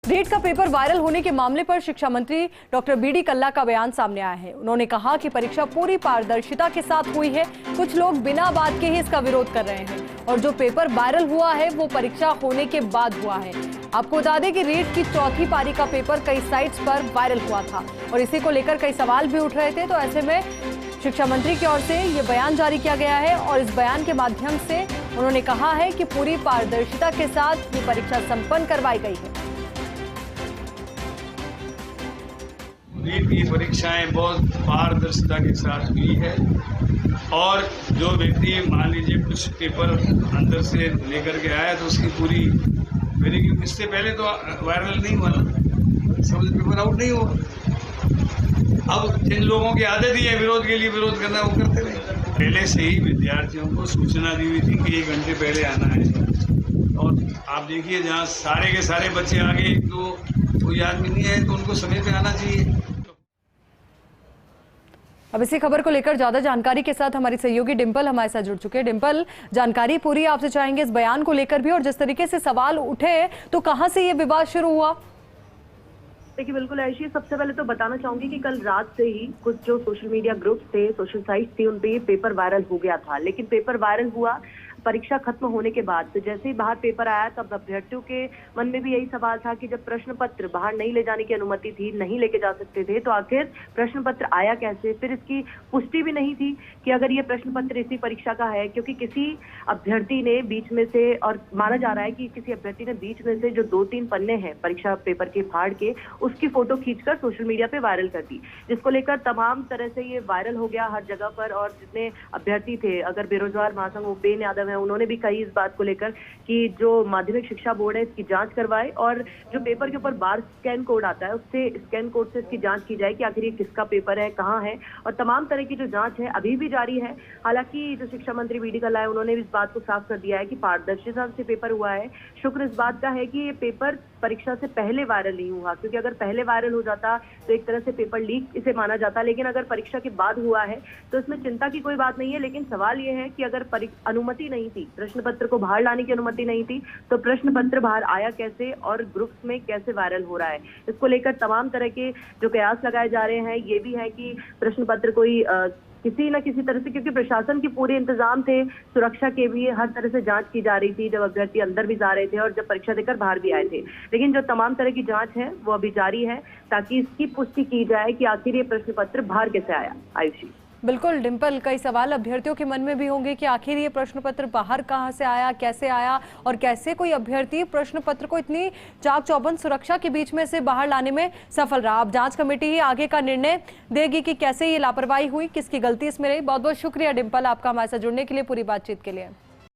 रीट का paper viral होने के मामले पर शिक्षा मंत्री डॉक्टर बीडी कल्ला का बयान सामने आया है। उन्होंने कहा कि परीक्षा पूरी पारदर्शिता के साथ हुई है। कुछ लोग बिना बात के ही इसका विरोध कर रहे हैं और जो पेपर वायरल हुआ है वो परीक्षा होने के बाद हुआ है। आपको बता दें कि रीट की चौथी पारी का पेपर कई साइट्स पर वायरल हुआ था और इसी को लेकर कई सवाल भी उठ रहे थे। तो ऐसे में शिक्षा मंत्री की ओर से ये बयान जारी किया गया है और इस बयान के माध्यम से उन्होंने कहा है कि पूरी पारदर्शिता के साथ ये परीक्षा संपन्न करवाई गई है। रीट की परीक्षाएं बहुत पारदर्शिता के साथ हुई है और जो व्यक्ति मान लीजिए कुछ पेपर अंदर से लेकर के आया तो उसकी पूरी इससे पहले तो वायरल नहीं हुआ ना, सब पेपर आउट नहीं हुआ। अब जिन लोगों की आदत ही है विरोध के लिए विरोध करना, वो करते रहे। पहले से ही विद्यार्थियों को सूचना दी हुई थी कि 1 घंटे पहले आना है और आप देखिए जहाँ सारे के सारे बच्चे आ गए तो कोई आदमी नहीं है तो उनको समय पे आना चाहिए। अब इसी खबर को लेकर ज्यादा जानकारी के साथ हमारी सहयोगी डिंपल हमारे साथ जुड़ चुके हैं। डिंपल, जानकारी पूरी आपसे चाहेंगे इस बयान को लेकर भी और जिस तरीके से सवाल उठे तो कहां से ये विवाद शुरू हुआ? देखिए बिल्कुल आयुषी, सबसे पहले तो बताना चाहूंगी कि कल रात से ही कुछ जो सोशल मीडिया ग्रुप्स थे, सोशल साइट्स थी, उन पे पेपर वायरल हो गया था। लेकिन पेपर वायरल हुआ परीक्षा खत्म होने के बाद। तो जैसे ही बाहर पेपर आया तब अभ्यर्थियों के मन में भी यही सवाल था कि जब प्रश्न पत्र बाहर नहीं ले जाने की अनुमति थी, नहीं लेके जा सकते थे, तो आखिर प्रश्न पत्र आया कैसे? फिर इसकी पुष्टि भी नहीं थी कि अगर ये प्रश्न पत्र इसी परीक्षा का है, क्योंकि किसी अभ्यर्थी ने बीच में से, और माना जा रहा है कि किसी अभ्यर्थी ने बीच में से जो 2-3 पन्ने हैं परीक्षा पेपर के फाड़ के, उसकी फोटो खींचकर सोशल मीडिया पे वायरल कर दी, जिसको लेकर तमाम तरह से ये वायरल हो गया हर जगह पर। और जितने अभ्यर्थी थे, अगर बेरोजगार महासंघ उपेन यादव है, उन्होंने भी कही इस बात को लेकर कि जो माध्यमिक शिक्षा बोर्ड है इसकी जांच करवाए और जो पेपर के ऊपर बार स्कैन कोड आता है उससे स्कैन कोड से इसकी जांच की जाए कि आखिर ये किसका पेपर है, कहाँ है। और तमाम तरह की जो जांच है अभी भी जारी है। हालांकि जो शिक्षा मंत्री बीडी कल्ला है, उन्होंने इस बात को साफ कर दिया है कि पारदर्शिता से पेपर हुआ है। शुक्र इस बात का है कि ये पेपर परीक्षा से पहले वायरल नहीं हुआ, क्योंकि अगर पहले वायरल हो जाता तो एक तरह से पेपर लीक इसे माना जाता। लेकिन अगर परीक्षा के बाद हुआ है तो इसमें चिंता की कोई बात नहीं है। लेकिन सवाल यह है कि अगर अनुमति नहीं थी, प्रश्न पत्र को बाहर लाने की अनुमति नहीं थी, तो प्रश्न पत्र बाहर आया कैसे और ग्रुप्स में कैसे वायरल हो रहा है? इसको लेकर तमाम तरह के जो कयास लगाए जा रहे हैं ये भी है कि प्रश्न पत्र कोई किसी न किसी तरह से, क्योंकि प्रशासन के पूरे इंतजाम थे, सुरक्षा के भी हर तरह से जांच की जा रही थी जब अभ्यर्थी अंदर भी जा रहे थे और जब परीक्षा देकर बाहर भी आए थे। लेकिन जो तमाम तरह की जांच है वो अभी जारी है ताकि इसकी पुष्टि की जाए कि आखिर ये प्रश्न पत्र बाहर कैसे आया। आयुषी, बिल्कुल डिंपल, कई सवाल अभ्यर्थियों के मन में भी होंगे कि आखिर ये प्रश्न पत्र बाहर कहां से आया, कैसे आया और कैसे कोई अभ्यर्थी प्रश्न पत्र को इतनी चाक चौबंद सुरक्षा के बीच में से बाहर लाने में सफल रहा। अब जांच कमेटी ही आगे का निर्णय देगी कि कैसे ये लापरवाही हुई, किसकी गलती इसमें रही। बहुत बहुत शुक्रिया डिंपल आपका हमारे साथ जुड़ने के लिए, पूरी बातचीत के लिए।